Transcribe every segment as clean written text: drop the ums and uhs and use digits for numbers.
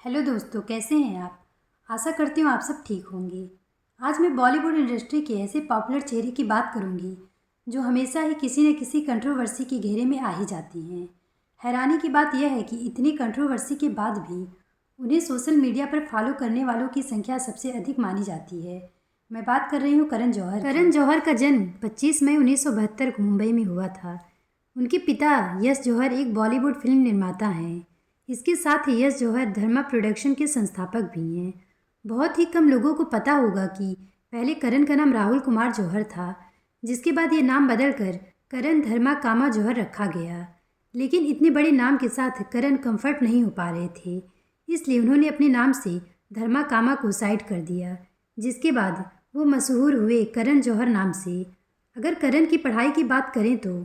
Hello दोस्तों, कैसे हैं आप। आशा करती हूँ आप सब ठीक होंगे। आज मैं बॉलीवुड इंडस्ट्री के ऐसे पॉपुलर चेहरे की बात करूँगी जो हमेशा ही किसी न किसी कंट्रोवर्सी के घेरे में आ ही जाती हैं। हैरानी की बात यह है कि इतनी कंट्रोवर्सी के बाद भी उन्हें सोशल मीडिया पर फॉलो करने वालों की संख्या सबसे अधिक मानी जाती है। मैं बात कर रही हूँ करण जौहर की। करण जौहर का जन्म 25 मई 1972 को मुंबई में हुआ था। उनके पिता यश जौहर एक बॉलीवुड फिल्म निर्माता हैं। इसके साथ ही यश जौहर धर्मा प्रोडक्शन के संस्थापक भी हैं। बहुत ही कम लोगों को पता होगा कि पहले करण का नाम राहुल कुमार जौहर था, जिसके बाद ये नाम बदलकर करण धर्मा कामा जौहर रखा गया। लेकिन इतने बड़े नाम के साथ करण कंफर्ट नहीं हो पा रहे थे, इसलिए उन्होंने अपने नाम से धर्मा कामा को साइड कर दिया, जिसके बाद वो मशहूर हुए करण जौहर नाम से। अगर करण की पढ़ाई की बात करें तो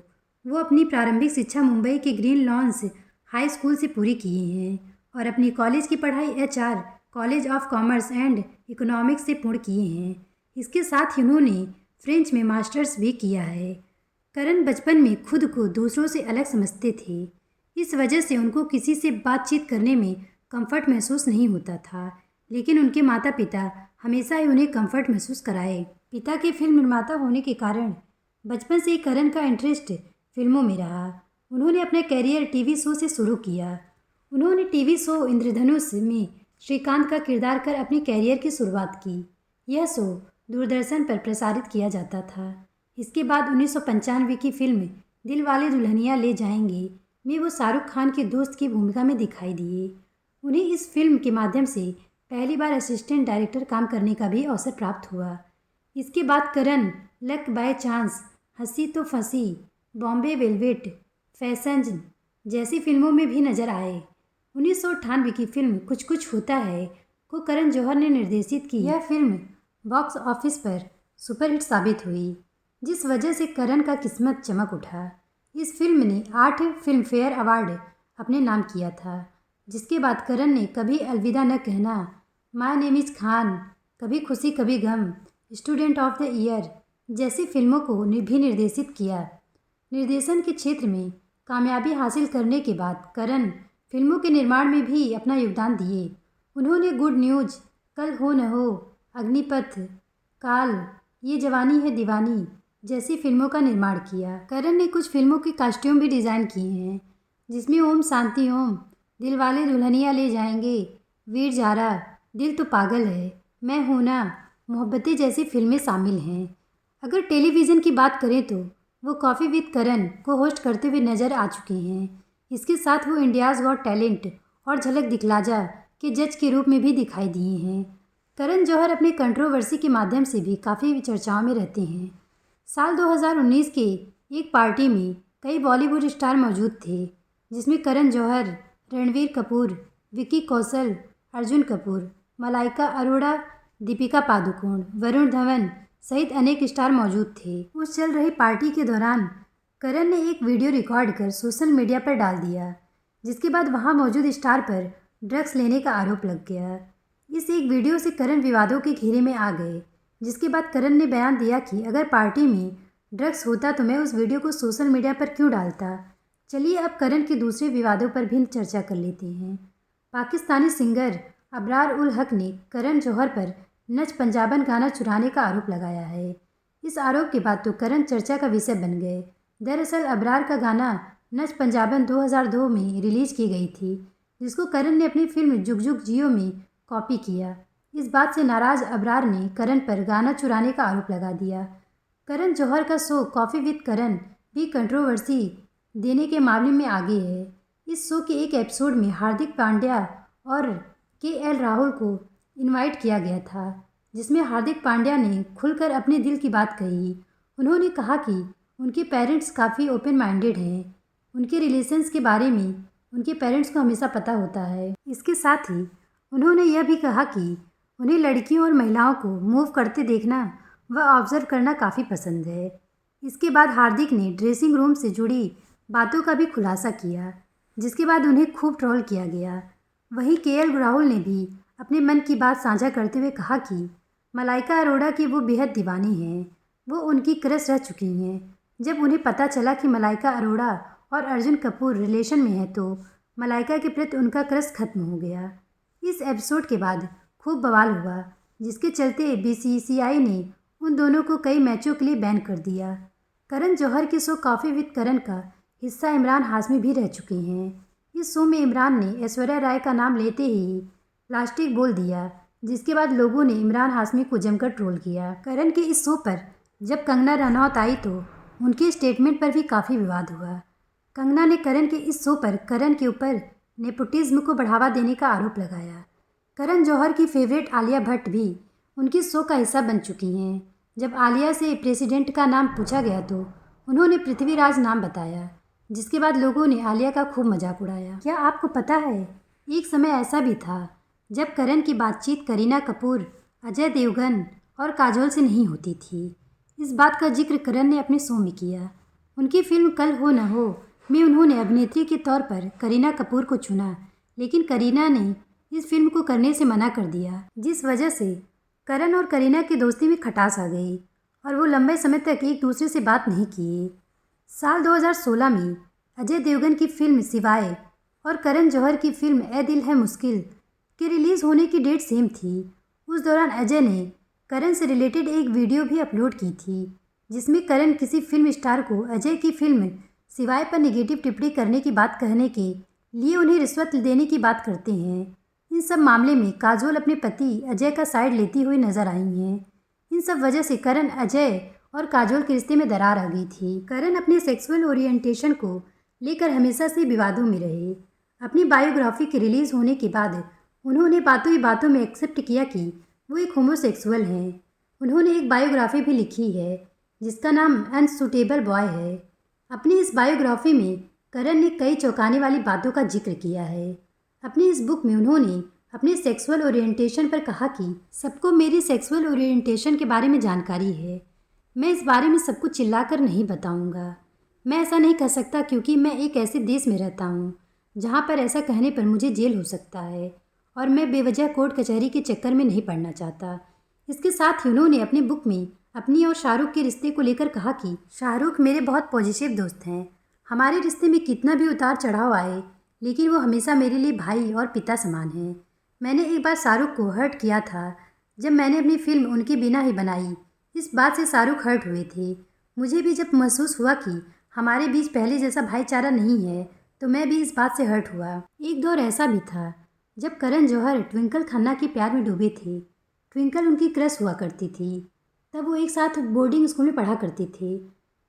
वो अपनी प्रारंभिक शिक्षा मुंबई के ग्रीन लॉन्स हाई स्कूल से पूरी किए हैं और अपनी कॉलेज की पढ़ाई HR college of commerce and economics से पूर्ण किए हैं। इसके साथ ही उन्होंने फ्रेंच में मास्टर्स भी किया है। करण बचपन में खुद को दूसरों से अलग समझते थे। इस वजह से उनको किसी से बातचीत करने में कंफर्ट महसूस नहीं होता था, लेकिन उनके माता पिता हमेशा ही उन्हें कंफर्ट महसूस कराए। पिता के फिल्म निर्माता होने के कारण बचपन से ही करण का इंटरेस्ट फिल्मों में रहा। उन्होंने अपना करियर टीवी शो से शुरू किया। उन्होंने टीवी शो इंद्रधनुष में श्रीकांत का किरदार कर अपने करियर की शुरुआत की। यह शो दूरदर्शन पर प्रसारित किया जाता था। इसके बाद 1995 की फिल्म दिलवाले दुल्हनिया ले जाएंगे में वो शाहरुख खान के दोस्त की भूमिका में दिखाई दिए। उन्हें इस फिल्म के माध्यम से पहली बार असिस्टेंट डायरेक्टर काम करने का भी अवसर प्राप्त हुआ। इसके बाद करण लक बाय चांस, हंसी तो फंसी, बॉम्बे वेलवेट, फैशन जैसी फिल्मों में भी नजर आए। 1998 की फिल्म कुछ कुछ होता है को करण जौहर ने निर्देशित की। यह फिल्म बॉक्स ऑफिस पर सुपरहिट साबित हुई, जिस वजह से करण का किस्मत चमक उठा। इस फिल्म ने 8 फिल्म फेयर अवार्ड अपने नाम किया था, जिसके बाद करण ने कभी अलविदा न कहना, माय नेम इज़ खान, कभी खुशी कभी गम, स्टूडेंट ऑफ द ईयर जैसी फिल्मों को भी निर्देशित किया। निर्देशन के क्षेत्र में कामयाबी हासिल करने के बाद करण फिल्मों के निर्माण में भी अपना योगदान दिए। उन्होंने गुड न्यूज, कल हो न हो, अग्निपथ, काल, ये जवानी है दीवानी जैसी फिल्मों का निर्माण किया। करण ने कुछ फिल्मों के कॉस्ट्यूम भी डिज़ाइन किए हैं, जिसमें ओम शांति ओम, दिलवाले दुल्हनिया ले जाएंगे, वीर जारा, दिल तो पागल है, मैं हूं ना, मोहब्बतें जैसी फिल्में शामिल हैं। अगर टेलीविज़न की बात करें तो वो कॉफ़ी विद करण को होस्ट करते हुए नजर आ चुके हैं। इसके साथ वो इंडियाज़ गॉट टैलेंट और झलक दिखला जा के जज के रूप में भी दिखाई दिए हैं। करण जौहर अपने कंट्रोवर्सी के माध्यम से भी काफ़ी चर्चाओं में रहते हैं। साल 2019 के एक पार्टी में कई बॉलीवुड स्टार मौजूद थे, जिसमें करण जौहर, रणवीर कपूर, विकी कौशल, अर्जुन कपूर, मलाइका अरोड़ा, दीपिका पादुकोण, वरुण धवन सहित अनेक स्टार मौजूद थे। उस चल रही पार्टी के दौरान करण ने एक वीडियो रिकॉर्ड कर सोशल मीडिया पर डाल दिया, जिसके बाद वहां मौजूद स्टार पर ड्रग्स लेने का आरोप लग गया। इस एक वीडियो से करण विवादों के घेरे में आ गए, जिसके बाद करण ने बयान दिया कि अगर पार्टी में ड्रग्स होता तो मैं उस वीडियो को सोशल मीडिया पर क्यों डालता। चलिए अब करण के दूसरे विवादों पर भी चर्चा कर लेते हैं। पाकिस्तानी सिंगर अबरार उल हक ने करण जौहर पर नच पंजाबन गाना चुराने का आरोप लगाया है। इस आरोप के बाद तो करण चर्चा का विषय बन गए। दरअसल अबरार का गाना नच पंजाबन 2002 में रिलीज की गई थी, जिसको करण ने अपनी फिल्म जुग जुग जियो में कॉपी किया। इस बात से नाराज अबरार ने करण पर गाना चुराने का आरोप लगा दिया। करण जौहर का शो कॉफ़ी विद करण भी कंट्रोवर्सी देने के मामले में आगे है। इस शो के एक एपिसोड में हार्दिक पांड्या और KL राहुल को इनवाइट किया गया था, जिसमें हार्दिक पांड्या ने खुलकर अपने दिल की बात कही। उन्होंने कहा कि उनके पेरेंट्स काफ़ी ओपन माइंडेड हैं। उनके रिलेशंस के बारे में उनके पेरेंट्स को हमेशा पता होता है। इसके साथ ही उन्होंने यह भी कहा कि उन्हें लड़कियों और महिलाओं को मूव करते देखना व ऑब्जर्व करना काफ़ी पसंद है। इसके बाद हार्दिक ने ड्रेसिंग रूम से जुड़ी बातों का भी खुलासा किया, जिसके बाद उन्हें खूब ट्रोल किया गया। वहीं KL राहुल ने भी अपने मन की बात साझा करते हुए कहा कि मलाइका अरोड़ा की वो बेहद दीवानी हैं, वो उनकी क्रश रह चुकी हैं। जब उन्हें पता चला कि मलाइका अरोड़ा और अर्जुन कपूर रिलेशन में है तो मलाइका के प्रति उनका क्रश खत्म हो गया। इस इस एपिसोड के बाद खूब बवाल हुआ, जिसके चलते बीसीसीआई ने उन दोनों को कई मैचों के लिए बैन कर दिया। करण जौहर के शो कॉफ़ी विद करण का हिस्सा इमरान हाशमी भी रह चुके हैं। इस शो में इमरान ने ऐश्वर्या राय का नाम लेते ही प्लास्टिक बोल दिया, जिसके बाद लोगों ने इमरान हाशमी को जमकर ट्रोल किया। करण के इस शो पर जब कंगना रनौत आई तो उनके स्टेटमेंट पर भी काफ़ी विवाद हुआ। कंगना ने करण के इस शो पर करण के ऊपर नेपोटिज्म को बढ़ावा देने का आरोप लगाया। करण जौहर की फेवरेट आलिया भट्ट भी उनके शो का हिस्सा बन चुकी हैं। जब आलिया से प्रेसिडेंट का नाम पूछा गया तो उन्होंने पृथ्वीराज नाम बताया, जिसके बाद लोगों ने आलिया का खूब मजाक उड़ाया। क्या आपको पता है, एक समय ऐसा भी था जब करण की बातचीत करीना कपूर, अजय देवगन और काजोल से नहीं होती थी। इस बात का जिक्र करण ने अपने शो में किया। उनकी फिल्म कल हो न हो में उन्होंने अभिनेत्री के तौर पर करीना कपूर को चुना, लेकिन करीना ने इस फिल्म को करने से मना कर दिया, जिस वजह से करण और करीना की दोस्ती में खटास आ गई और वो लंबे समय तक एक दूसरे से बात नहीं किए। साल 2016 में अजय देवगन की फिल्म सिवाय और करण जौहर की फिल्म ए दिल है मुश्किल के रिलीज़ होने की डेट सेम थी। उस दौरान अजय ने करण से रिलेटेड एक वीडियो भी अपलोड की थी, जिसमें करण किसी फिल्म स्टार को अजय की फिल्म सिवाय पर नेगेटिव टिप्पणी करने की बात कहने के लिए उन्हें रिश्वत देने की बात करते हैं। इन सब मामले में काजोल अपने पति अजय का साइड लेती हुई नजर आई हैं। इन सब वजह से करण, अजय और काजोल के रिश्ते में दरार आ गई थी। करण अपने सेक्सुअल ओरिएंटेशन को लेकर हमेशा से विवादों में रहे। अपनी बायोग्राफी के रिलीज़ होने के बाद उन्होंने बातों ही बातों में एक्सेप्ट किया कि वो एक होमोसेक्सुअल हैं। उन्होंने एक बायोग्राफी भी लिखी है जिसका नाम अनसुटेबल बॉय है। अपनी इस बायोग्राफी में करण ने कई चौंकाने वाली बातों का जिक्र किया है। अपनी इस बुक में उन्होंने अपने सेक्सुअल ओरिएंटेशन पर कहा कि सबको मेरी सेक्सुअल ओरिएंटेशन के बारे में जानकारी है। मैं इस बारे में सबको चिल्लाकर नहीं बताऊंगा। मैं ऐसा नहीं कह सकता क्योंकि मैं एक ऐसे देश में रहता हूँ जहाँ पर ऐसा कहने पर मुझे जेल हो सकता है और मैं बेवजह कोर्ट कचहरी के चक्कर में नहीं पड़ना चाहता। इसके साथ ही उन्होंने अपनी बुक में अपनी और शाहरुख के रिश्ते को लेकर कहा कि शाहरुख मेरे बहुत पॉजिटिव दोस्त हैं। हमारे रिश्ते में कितना भी उतार चढ़ाव आए, लेकिन वो हमेशा मेरे लिए भाई और पिता समान हैं। मैंने एक बार शाहरुख को हर्ट किया था जब मैंने अपनी फिल्म उनके बिना ही बनाई। इस बात से शाहरुख हर्ट हुए थे। मुझे भी जब महसूस हुआ कि हमारे बीच पहले जैसा भाईचारा नहीं है तो मैं भी इस बात से हर्ट हुआ। एक दौर ऐसा भी था जब करण जौहर ट्विंकल खन्ना के प्यार में डूबे थे। ट्विंकल उनकी क्रश हुआ करती थी। तब वो एक साथ बोर्डिंग स्कूल में पढ़ा करते थे।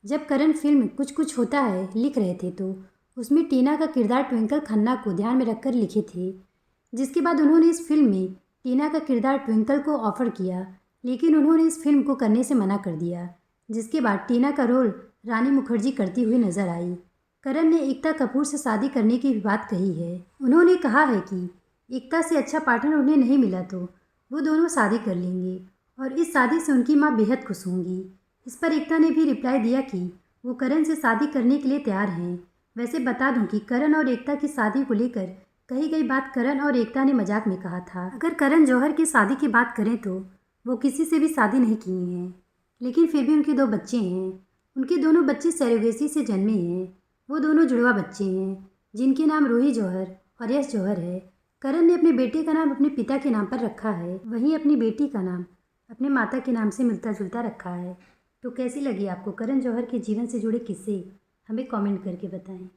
जब करण फिल्म कुछ कुछ होता है लिख रहे थे तो उसमें टीना का किरदार ट्विंकल खन्ना को ध्यान में रखकर लिखे थे, जिसके बाद उन्होंने इस फिल्म में टीना का किरदार ट्विंकल को ऑफर किया, लेकिन उन्होंने इस फिल्म को करने से मना कर दिया। जिसके बाद टीना का रोल रानी मुखर्जी करती हुई नजर आई। करण ने एकता कपूर से शादी करने की भी बात कही है। उन्होंने कहा है कि एकता से अच्छा पार्टनर उन्हें नहीं मिला तो वो दोनों शादी कर लेंगे और इस शादी से उनकी माँ बेहद खुश होंगी। इस पर एकता ने भी रिप्लाई दिया कि वो करण से शादी करने के लिए तैयार हैं। वैसे बता दूं कि करण और एकता की शादी को लेकर कही गई बात करण और एकता ने मजाक में कहा था। अगर करण जौहर की शादी की बात करें तो वो किसी से भी शादी नहीं किए हैं, लेकिन फिर भी उनके 2 बच्चे हैं। उनके दोनों बच्चे सरोगेसी से जन्मे हैं। वो दोनों जुड़वा बच्चे हैं जिनके नाम रूही जौहर और यश जौहर है। करण ने अपने बेटे का नाम अपने पिता के नाम पर रखा है, वहीं अपनी बेटी का नाम अपने माता के नाम से मिलता जुलता रखा है। तो कैसी लगी आपको करण जौहर के जीवन से जुड़े किस्से? हमें कमेंट करके बताएं।